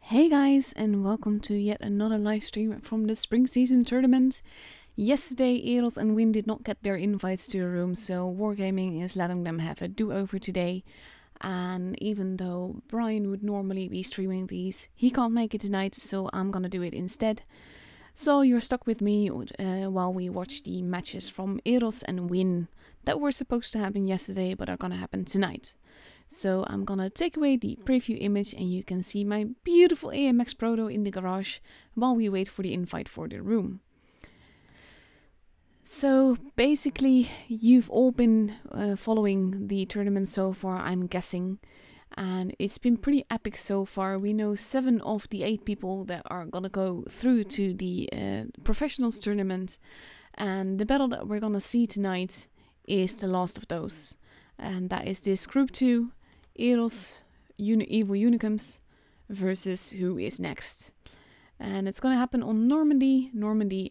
Hey guys, and welcome to yet another live stream from the spring season tournament. Yesterday, Eros and W1N did not get their invites to the room, so Wargaming is letting them have a do-over today. And even though Brian would normally be streaming these, he can't make it tonight, so I'm gonna do it instead. So you're stuck with me while we watch the matches from Eros and W1N that were supposed to happen yesterday, but are gonna happen tonight. So I'm gonna take away the preview image and you can see my beautiful AMX Proto in the garage while we wait for the invite for the room. So basically you've all been following the tournament so far, I'm guessing, and it's been pretty epic so far. We know 7 of the 8 people that are gonna go through to the professionals tournament, and the battle that we're gonna see tonight is the last of those. And that is this Group 2, Eros, Evil Unicums versus who is next. And it's gonna happen on Normandy,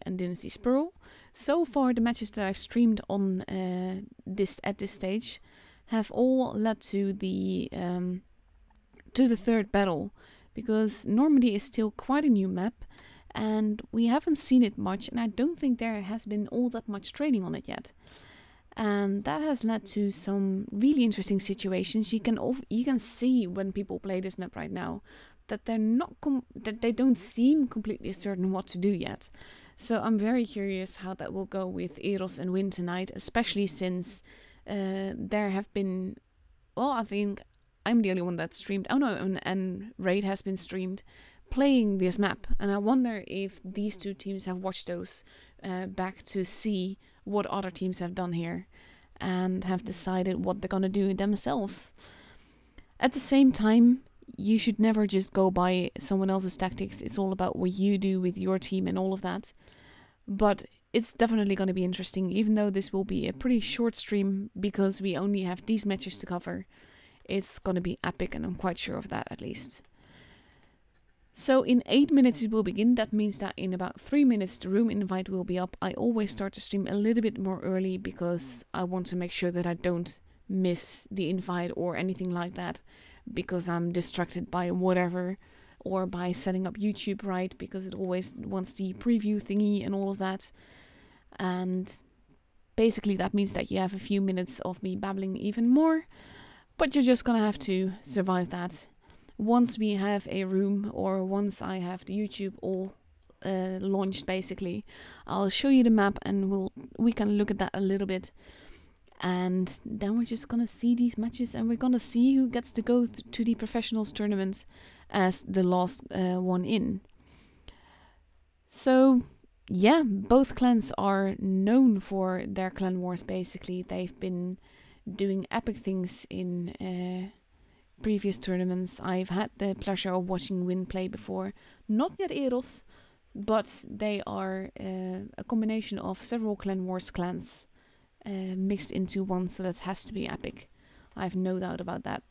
and Dynasty Pearl. So far, the matches that I've streamed on at this stage have all led to the third battle, because Normandy is still quite a new map, and we haven't seen it much, and I don't think there has been all that much training on it yet. And that has led to some really interesting situations. You can see when people play this map right now that they don't seem completely certain what to do yet. So I'm very curious how that will go with Eros and W1N tonight, especially since there have been, well, I think I'm the only one that streamed. Oh no, and Raid has been streamed playing this map, and I wonder if these two teams have watched those back to see what other teams have done here and have decided what they're gonna do themselves. At the same time, you should never just go by someone else's tactics. It's all about what you do with your team and all of that. But it's definitely going to be interesting, even though this will be a pretty short stream because we only have these matches to cover. It's going to be epic, and I'm quite sure of that at least. So in 8 minutes it will begin. That means that in about 3 minutes the room invite will be up. I always start the stream a little bit more early because I want to make sure that I don't miss the invite or anything like that, because I'm distracted by whatever, or by setting up YouTube right, because it always wants the preview thingy and all of that. And basically that means that you have a few minutes of me babbling even more, but you're just gonna have to survive that. Once we have a room, or once I have the YouTube all launched basically, I'll show you the map and we can look at that a little bit. And then we're just gonna see these matches, and we're gonna see who gets to go to the professionals tournaments as the last one in. So yeah, both clans are known for their clan wars basically. They've been doing epic things in previous tournaments. I've had the pleasure of watching W1N play before. Not yet Eros, but they are a combination of several clan wars clans mixed into one, so that has to be epic. I have no doubt about that.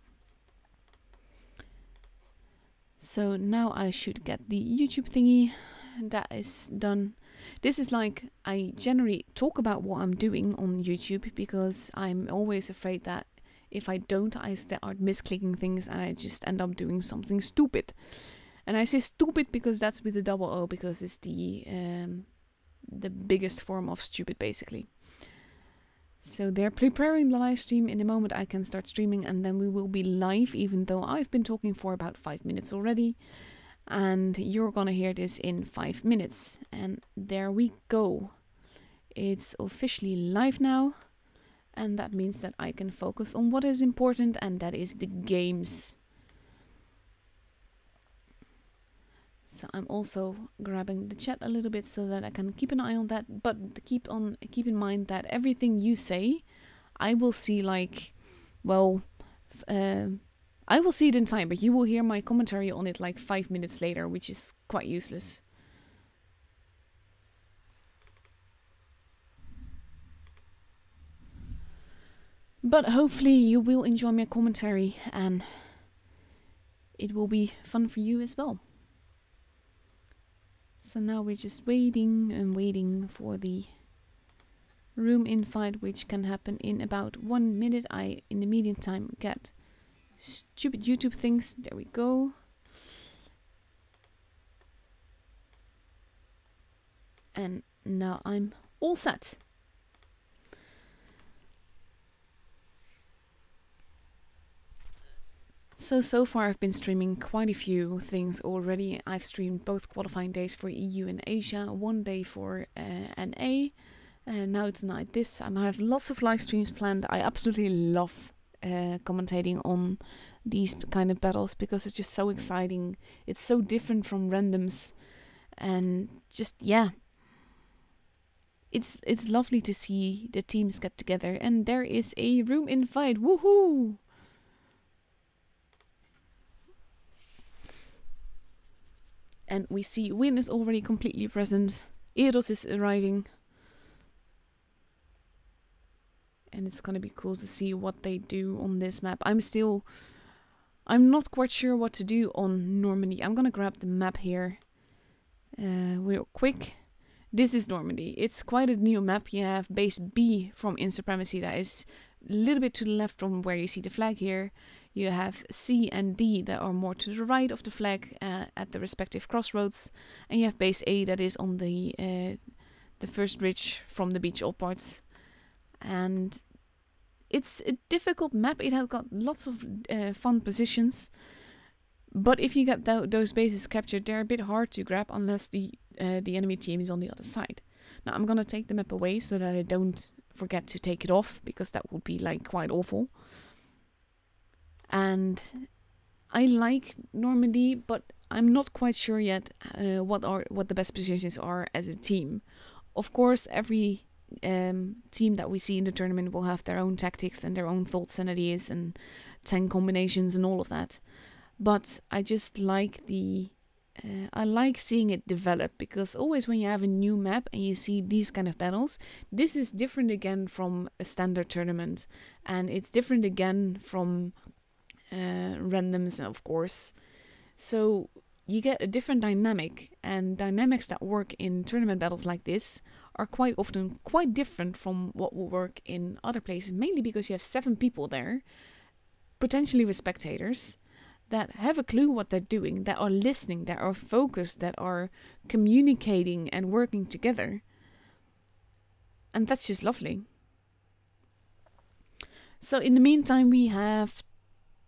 So now I should get the YouTube thingy. That is done. This is like, I generally talk about what I'm doing on YouTube because I'm always afraid that if I don't, I start misclicking things and I just end up doing something stupid. And I say stupid because that's with a double O, because it's the biggest form of stupid basically. So they're preparing the live stream. In a moment I can start streaming, and then we will be live, even though I've been talking for about 5 minutes already. And you're gonna hear this in 5 minutes. And there we go. It's officially live now. And that means that I can focus on what is important, and that is the games. So I'm also grabbing the chat a little bit so that I can keep an eye on that. But keep in mind that everything you say, I will see like, well, I will see it in time, but you will hear my commentary on it like 5 minutes later, which is quite useless. But hopefully you will enjoy my commentary, and it will be fun for you as well. So now we're just waiting and waiting for the room invite, which can happen in about 1 minute. I, in the meantime, get stupid YouTube things. There we go. And now I'm all set. So far I've been streaming quite a few things already. I've streamed both qualifying days for EU and Asia, one day for NA, and now tonight this. And I have lots of live streams planned. I absolutely love commentating on these kind of battles because it's just so exciting. It's so different from randoms, and just, yeah. It's lovely to see the teams get together, and there is a room invite. Woohoo! And we see Win is already completely present. Eros is arriving. And it's gonna be cool to see what they do on this map. I'm not quite sure what to do on Normandy. I'm gonna grab the map here real quick. This is Normandy. It's quite a new map. You have base B from In Supremacy that is a little bit to the left from where you see the flag here. You have C and D that are more to the right of the flag at the respective crossroads. And you have base A that is on the first ridge from the beach upwards. And it's a difficult map. It has got lots of fun positions. But if you get those bases captured, they're a bit hard to grab unless the enemy team is on the other side. Now I'm gonna take the map away so that I don't forget to take it off, because that would be like quite awful. And I like Normandy, but I'm not quite sure yet what the best positions are as a team. Of course, every team that we see in the tournament will have their own tactics and their own thoughts and ideas and tank combinations and all of that. But I just like I like seeing it develop, because always when you have a new map and you see these kind of battles, this is different again from a standard tournament, and it's different again from randoms, of course. So you get a different dynamic, and dynamics that work in tournament battles like this are quite often quite different from what will work in other places, mainly because you have 7 people there, potentially with spectators, that have a clue what they're doing, that are listening, that are focused, that are communicating and working together. And that's just lovely. So in the meantime, we have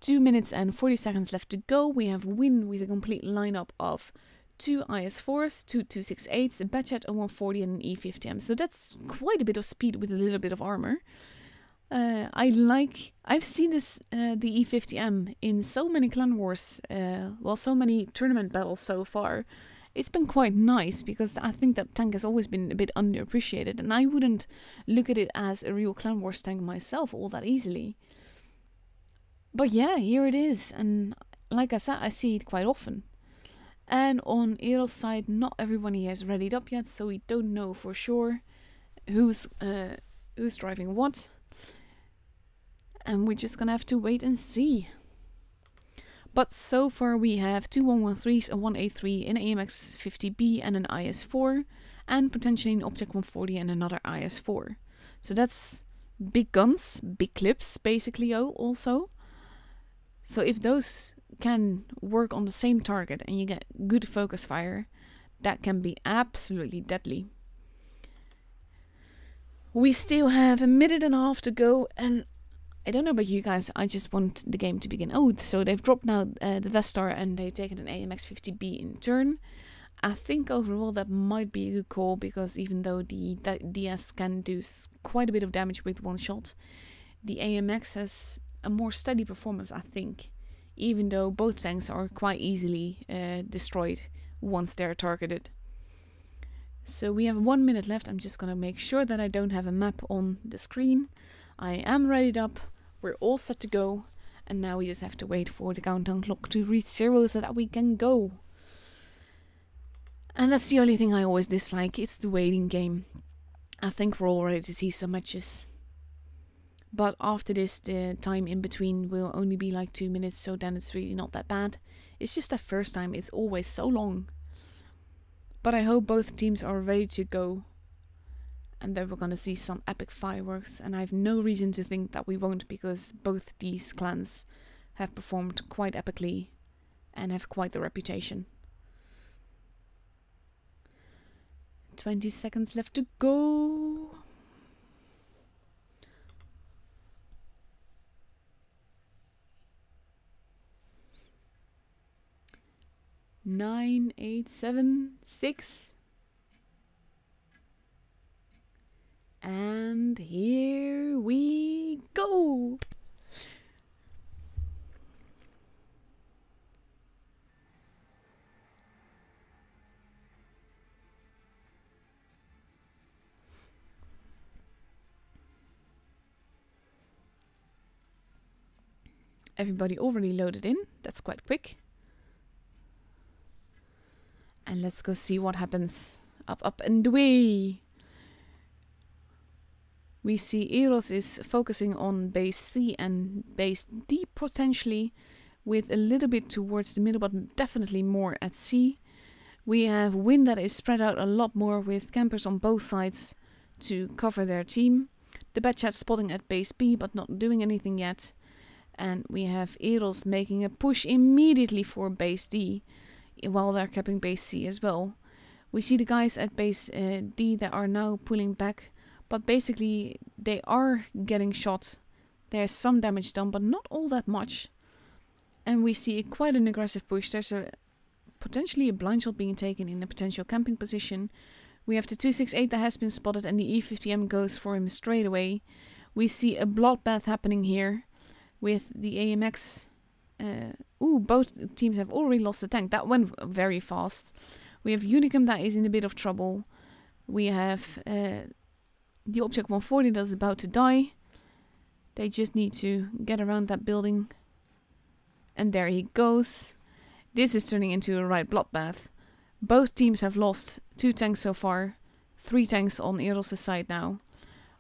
2 minutes and 40 seconds left to go. We have Win with a complete lineup of 2 IS-4s, 2 268s, a Batchat, a 140 and an E50M. So that's quite a bit of speed with a little bit of armor. I've seen this, the E50M in so many Clan Wars, so many tournament battles so far. It's been quite nice, because I think that tank has always been a bit underappreciated, and I wouldn't look at it as a real Clan Wars tank myself all that easily. But yeah, here it is, and like I said, I see it quite often. And on Eros' side, not everybody has readied up yet, so we don't know for sure who's driving what. And we're just gonna have to wait and see. But so far we have 2 113s, a 183, an AMX 50B and an IS-4, and potentially an Object 140 and another IS-4. So that's big guns, big clips basically also. So if those can work on the same target and you get good focus fire, that can be absolutely deadly. We still have a minute and a half to go, and I don't know about you guys, I just want the game to begin. Oh, so they've dropped now the Vestar and they've taken an AMX 50B in turn. I think overall that might be a good call, because even though the DS can do quite a bit of damage with one shot, the AMX has a more steady performance, I think, even though both tanks are quite easily destroyed once they're targeted. So we have 1 minute left. I'm just gonna make sure that I don't have a map on the screen. I am readied up. We're all set to go, and now we just have to wait for the countdown clock to reach 0 so that we can go. And that's the only thing I always dislike, it's the waiting game. I think we're all ready to see some matches. But after this, the time in between will only be like 2 minutes, so then it's really not that bad. It's just that first time, it's always so long. But I hope both teams are ready to go, and then we're gonna see some epic fireworks, and I have no reason to think that we won't, because both these clans have performed quite epically and have quite the reputation. 20 seconds left to go. Nine, 8, 7, 6. And here we go. Everybody already loaded in. That's quite quick. And let's go see what happens. Up, up, and away. We see Eros is focusing on base C and base D potentially, with a little bit towards the middle, but definitely more at C. We have Win that is spread out a lot more with campers on both sides to cover their team. The Bad Chat spotting at base B, but not doing anything yet. And we have Eros making a push immediately for base D, while they're capping base C as well. We see the guys at base D that are now pulling back, but basically they are getting shot. There's some damage done, but not all that much. And we see quite an aggressive push. There's potentially a blind shot being taken in a potential camping position. We have the 268 that has been spotted, and the E50M goes for him straight away. We see a bloodbath happening here with the AMX. Both teams have already lost the tank. That went very fast. We have Unicum that is in a bit of trouble. We have the Object 140 that is about to die. They just need to get around that building. And there he goes. This is turning into a right bloodbath. Both teams have lost 2 tanks so far. 3 tanks on Eros' side now.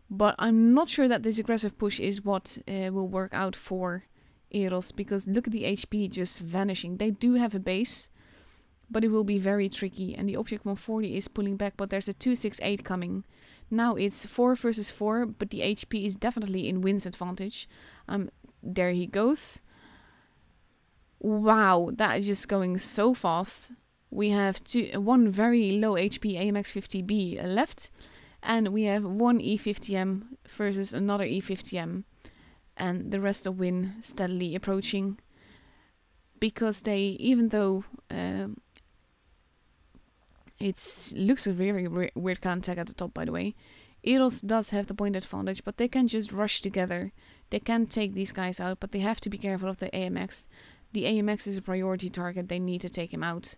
But I'm not sure that this aggressive push is what will work out for Eros, because look at the HP just vanishing. They do have a base, but it will be very tricky. And the Object 140 is pulling back, but there's a 268 coming. Now it's 4 versus 4, but the HP is definitely in Win's advantage. There he goes. Wow, that is just going so fast. We have one very low HP AMX 50B left. And we have one E50M versus another E50M. And the rest of Win steadily approaching. Because they, even though it looks a very weird contact at the top, by the way. Eros does have the point advantage, but they can just rush together. They can take these guys out, but they have to be careful of the AMX. The AMX is a priority target. They need to take him out.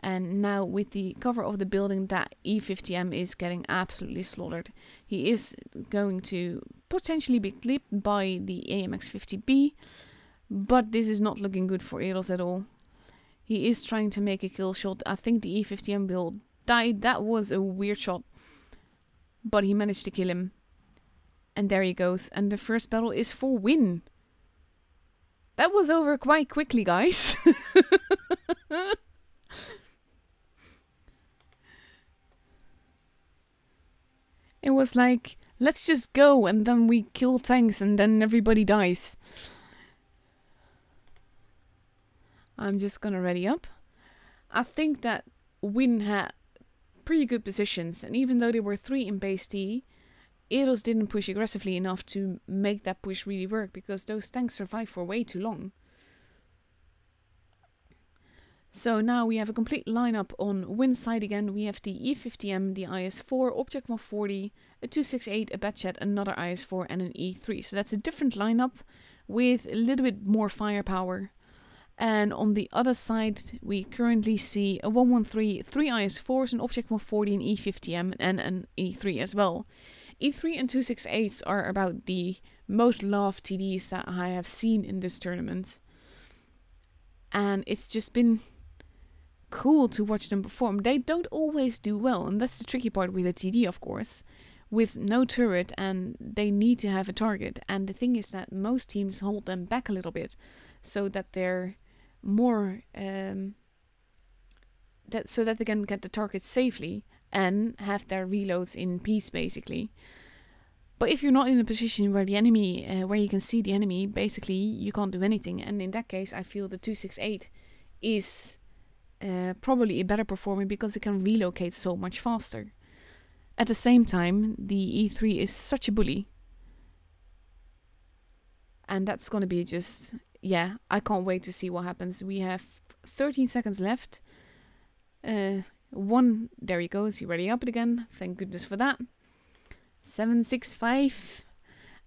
And now with the cover of the building, that E50M is getting absolutely slaughtered. He is going to potentially be clipped by the AMX 50B, but this is not looking good for Eros at all. He is trying to make a kill shot. I think the E50M will die. That was a weird shot, but he managed to kill him. And there he goes. And the first battle is for Win. That was over quite quickly, guys. It was like, let's just go, and then we kill tanks, and then everybody dies. I'm just gonna ready up. I think that Win had pretty good positions, and even though there were 3 in base D, Eros didn't push aggressively enough to make that push really work, because those tanks survived for way too long. So now we have a complete lineup on Win's side again. We have the E50M, the IS-4, Object 140, a 268, a Bad Chat, another IS-4 and an E3. So that's a different lineup with a little bit more firepower. And on the other side, we currently see a 113, 3 IS-4s, an Object 140, an E50M and an E3 as well. E3 and 268s are about the most loved TDs that I have seen in this tournament. And it's just been cool to watch them perform. They don't always do well, and that's the tricky part with a TD, of course, with no turret, and they need to have a target. And the thing is that most teams hold them back a little bit, so that they're more so that they can get the target safely and have their reloads in peace, basically. But if you're not in a position where the enemy, where you can see the enemy, basically you can't do anything. And in that case, I feel the 268 is probably a better performer because it can relocate so much faster. At the same time, the E3 is such a bully. And that's gonna be just, yeah, I can't wait to see what happens. We have 13 seconds left. One, there he goes, he already up it again. Thank goodness for that. 7, 6, 5.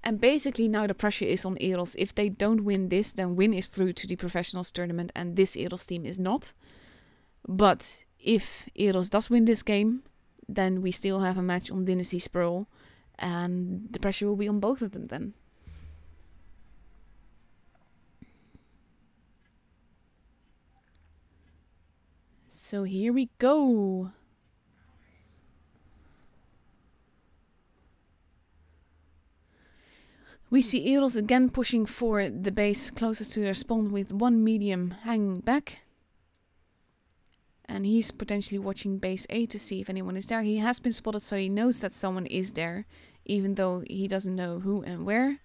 And basically now the pressure is on Eros. If they don't win this, then Win is through to the professionals tournament and this Eros team is not. But if Eros does win this game, then we still have a match on Dynasty Pearl. And the pressure will be on both of them then. So here we go. We see Eros again pushing for the base closest to their spawn with one medium hanging back. And he's potentially watching base A to see if anyone is there. He has been spotted, so he knows that someone is there, even though he doesn't know who and where.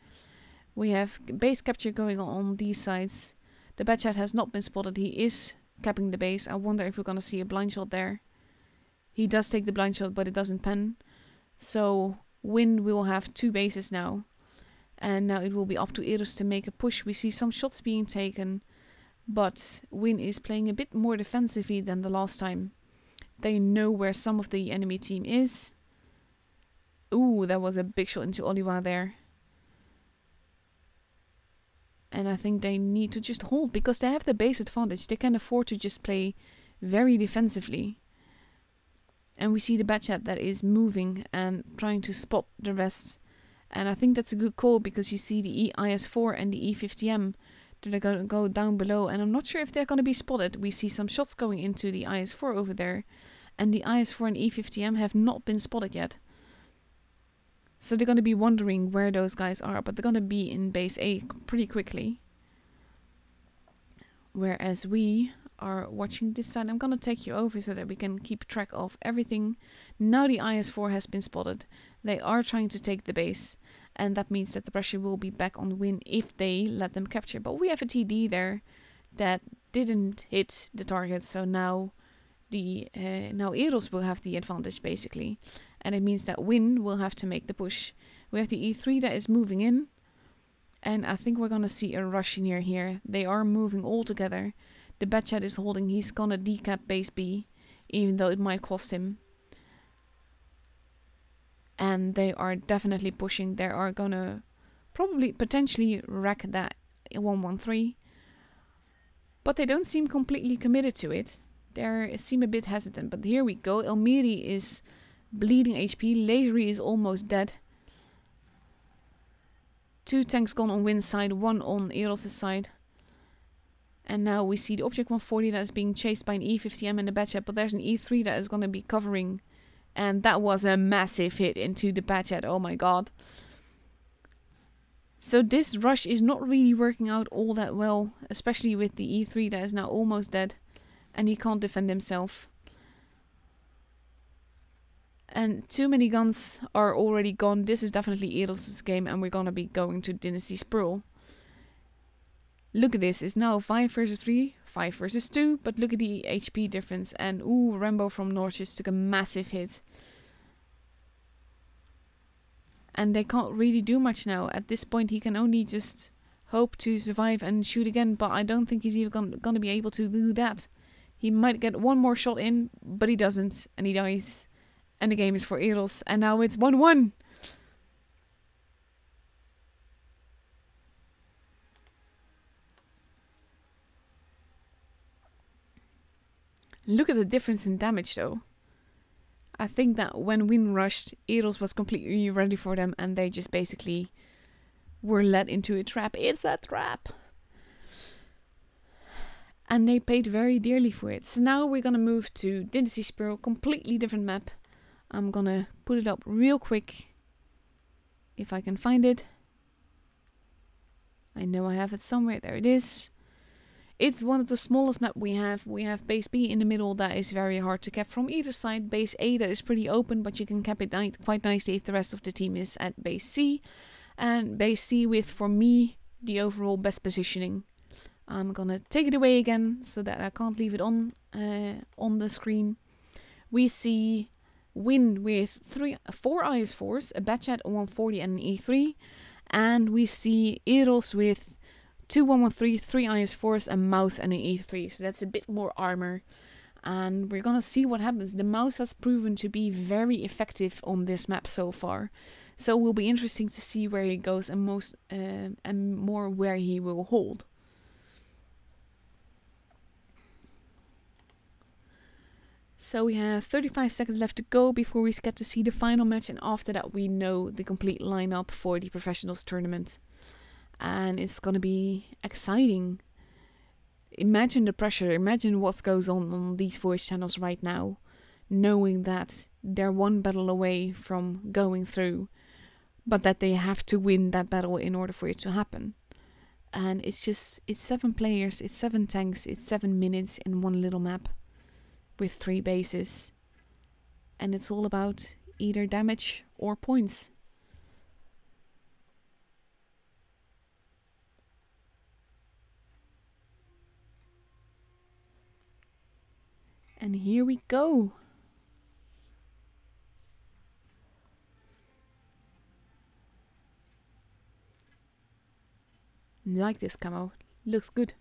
We have base capture going on these sides. The bad chat has not been spotted. He is capping the base. I wonder if we're going to see a blind shot there. He does take the blind shot, but it doesn't pen. So Win will have 2 bases now. And now it will be up to Eros to make a push. We see some shots being taken, but Win is playing a bit more defensively than the last time. They know where some of the enemy team is. Ooh, that was a big shot into Oliwa there. And I think they need to just hold because they have the base advantage. They can afford to just play very defensively. And we see the bad chat that is moving and trying to spot the rest. And I think that's a good call because you see the IS-4 and the E50M that are going to go down below. And I'm not sure if they're going to be spotted. We see some shots going into the IS-4 over there. And the IS-4 and E50M have not been spotted yet. So they're going to be wondering where those guys are. But they're going to be in base A pretty quickly. Whereas we are watching this side. I'm going to take you over so that we can keep track of everything. Now the IS-4 has been spotted. They are trying to take the base. And that means that the pressure will be back on Win if they let them capture. But we have a TD there that didn't hit the target. So now now Eros will have the advantage basically. And it means that Win will have to make the push. We have the E3 that is moving in. And I think we're going to see a rush near here. They are moving all together. The bad chat is holding. He's going to decap base B. Even though it might cost him. And they are definitely pushing. They are going to probably potentially wreck that 113. But they don't seem completely committed to it. They seem a bit hesitant. But here we go. Elmiri is bleeding HP. Lasery is almost dead. 2 tanks gone on Win's side. 1 on Eros' side. And now we see the Object 140 that is being chased by an E50M and a bad chat. But there's an E3 that is going to be covering. And that was a massive hit into the bad chat. Oh my god. So this rush is not really working out all that well. Especially with the E3 that is now almost dead. And he can't defend himself. And too many guns are already gone. This is definitely Eros' game. And we're going to be going to Dynasty Pearl. Look at this. It's now 5 versus 3. 5 versus 2. But look at the HP difference. And ooh, Rambo from North just took a massive hit. And they can't really do much now. At this point he can only just hope to survive and shoot again. But I don't think he's even going to be able to do that. He might get one more shot in. But he doesn't. And he dies. And the game is for Eros. And now it's 1-1. Look at the difference in damage though. I think that when Win rushed, Eros was completely ready for them and they just basically were led into a trap. It's a trap! And they paid very dearly for it. So now we're gonna move to Dynasty Pearl, completely different map. I'm gonna put it up real quick. If I can find it. I know I have it somewhere. There it is. It's one of the smallest map we have. We have base B in the middle that is very hard to cap from either side. Base A that is pretty open, but you can cap it quite nicely if the rest of the team is at base C. And base C with, for me, the overall best positioning. I'm gonna take it away again so that I can't leave it on the screen. We see Win with 4 IS4s, a Batchat, a 140 and an E3. And we see Eros with 2 113, 3 IS4s, a mouse and an E3. So that's a bit more armor. And we're gonna see what happens. The mouse has proven to be very effective on this map so far. So it will be interesting to see where he goes and more where he will hold. So we have 35 seconds left to go before we get to see the final match, and after that we know the complete lineup for the professionals tournament. And it's gonna be exciting. Imagine the pressure, imagine what goes on these voice channels right now, knowing that they're one battle away from going through, but that they have to win that battle in order for it to happen. And it's 7 players, it's 7 tanks, it's 7 minutes in one little map with 3 bases. And it's all about either damage or points. And here we go. Like this camo. Looks good.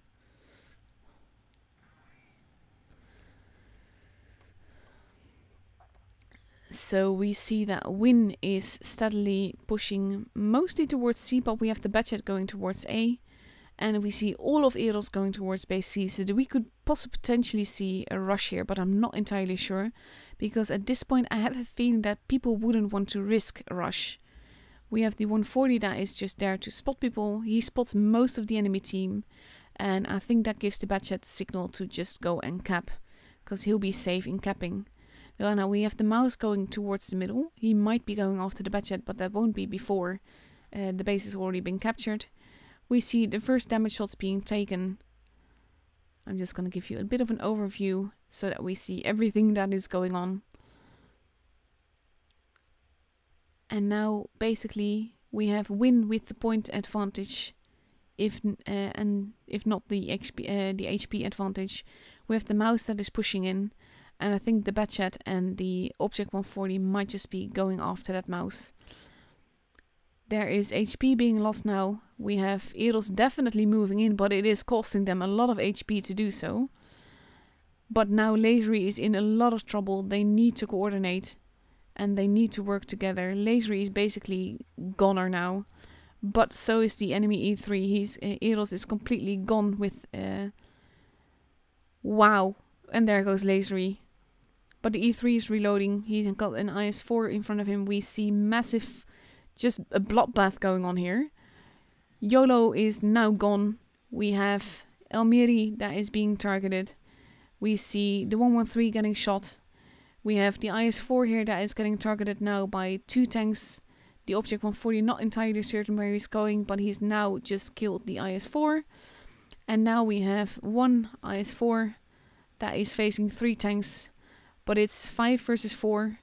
So we see that Win is steadily pushing mostly towards C, but we have the Batchat going towards A. And we see all of Eros going towards base C, so that we could potentially see a rush here, but I'm not entirely sure. Because at this point I have a feeling that people wouldn't want to risk a rush. We have the 140 that is just there to spot people. He spots most of the enemy team. And I think that gives the Batchat the signal to just go and cap. Because he'll be safe in capping. Now we have the mouse going towards the middle. He might be going after the Batchat, but that won't be before the base has already been captured. We see the first damage shots being taken. I'm just going to give you a bit of an overview so that we see everything that is going on. And now basically we have Win with the point advantage, if not the HP advantage. We have the mouse that is pushing in, and I think the Batchat and the Object 140 might just be going after that mouse. There is HP being lost now. We have Eros definitely moving in, but it is costing them a lot of HP to do so. But now Lasery is in a lot of trouble. They need to coordinate and they need to work together. Lasery is basically goner now, but so is the enemy E3. Eros is completely gone with... wow. And there goes Lasery. But the E3 is reloading. He's got an IS-4 in front of him. We see massive... just a bloodbath going on here. YOLO is now gone. We have Elmiri that is being targeted. We see the 113 getting shot. We have the IS-4 here that is getting targeted now by 2 tanks. The Object 140 not entirely certain where he's going, but he's now just killed the IS-4. And now we have 1 IS-4 that is facing 3 tanks. But it's 5 versus 4.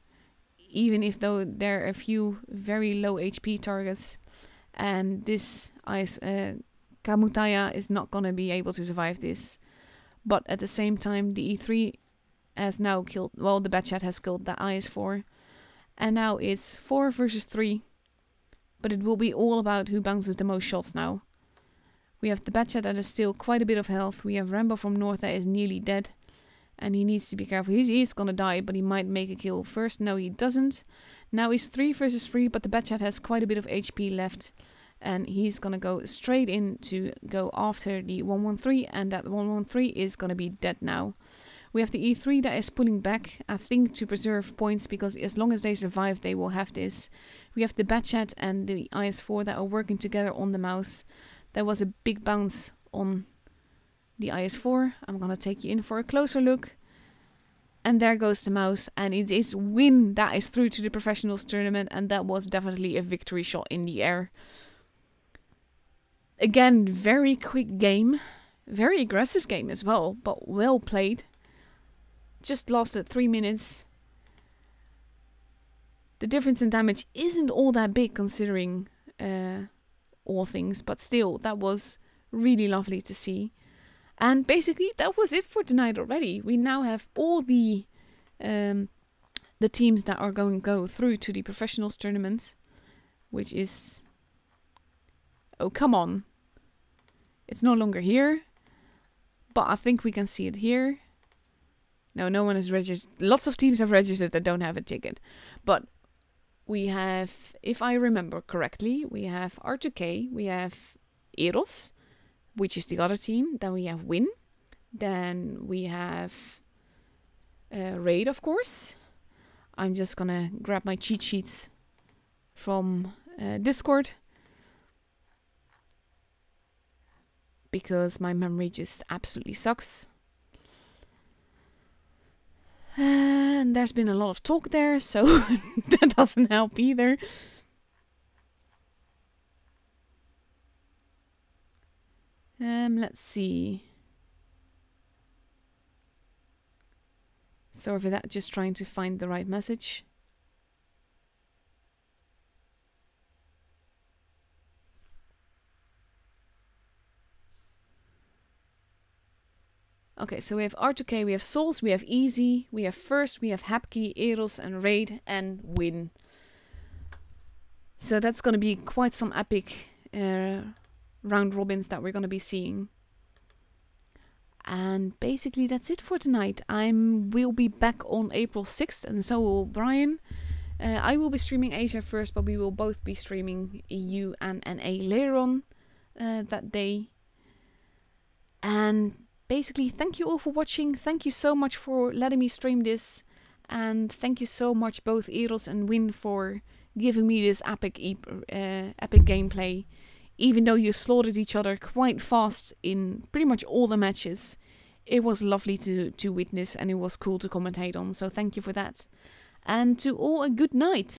Even if though there are a few very low HP targets. And this Kamutaya is not going to be able to survive this. But at the same time, the E3 has now killed... well, the Batchat has killed the IS-4. And now it's 4 versus 3. But it will be all about who bounces the most shots now. We have the Batchat that is still quite a bit of health. We have Rambo from North that is nearly dead. And he needs to be careful. He's gonna die, but he might make a kill first. No, he doesn't. Now he's 3 versus 3, but the Batchat has quite a bit of HP left. And he's gonna go straight in to go after the 113. And that 113 is gonna be dead now. We have the E3 that is pulling back, I think to preserve points, because as long as they survive, they will have this. We have the Batchat and the IS-4 that are working together on the mouse. There was a big bounce on the IS-4. I'm gonna take you in for a closer look. And there goes the mouse, and it is Win that is through to the professionals tournament, and that was definitely a victory shot in the air. Again, very quick game. Very aggressive game as well, but well played. Just lasted 3 minutes. The difference in damage isn't all that big considering all things, but still, that was really lovely to see. And basically, that was it for tonight already. We now have all the the teams that are going to go through to the professionals tournament, which is... Oh, come on. It's no longer here, but I think we can see it here. No, no one has registered. Lots of teams have registered that don't have a ticket. But we have, if I remember correctly, we have R2K, we have Eros, which is the other team. Then we have Win. Then we have Raid, of course. I'm just gonna grab my cheat sheets from Discord, because my memory just absolutely sucks. And there's been a lot of talk there, so that doesn't help either. Let's see. Sorry for that, just trying to find the right message. Okay, so we have R2K, we have Souls, we have Easy, we have First, we have Hapki, Eros, and Raid, and Win. So that's going to be quite some epic round robins that we're going to be seeing. And basically that's it for tonight. We'll be back on April 6th, and so will Brian. I will be streaming Asia first, but we will both be streaming EU and NA later on that day. And basically, thank you all for watching. Thank you so much for letting me stream this. And thank you so much, both Eros and Win, for giving me this epic gameplay. Even though you slaughtered each other quite fast in pretty much all the matches, it was lovely to witness, and it was cool to commentate on. So thank you for that. And to all, a good night.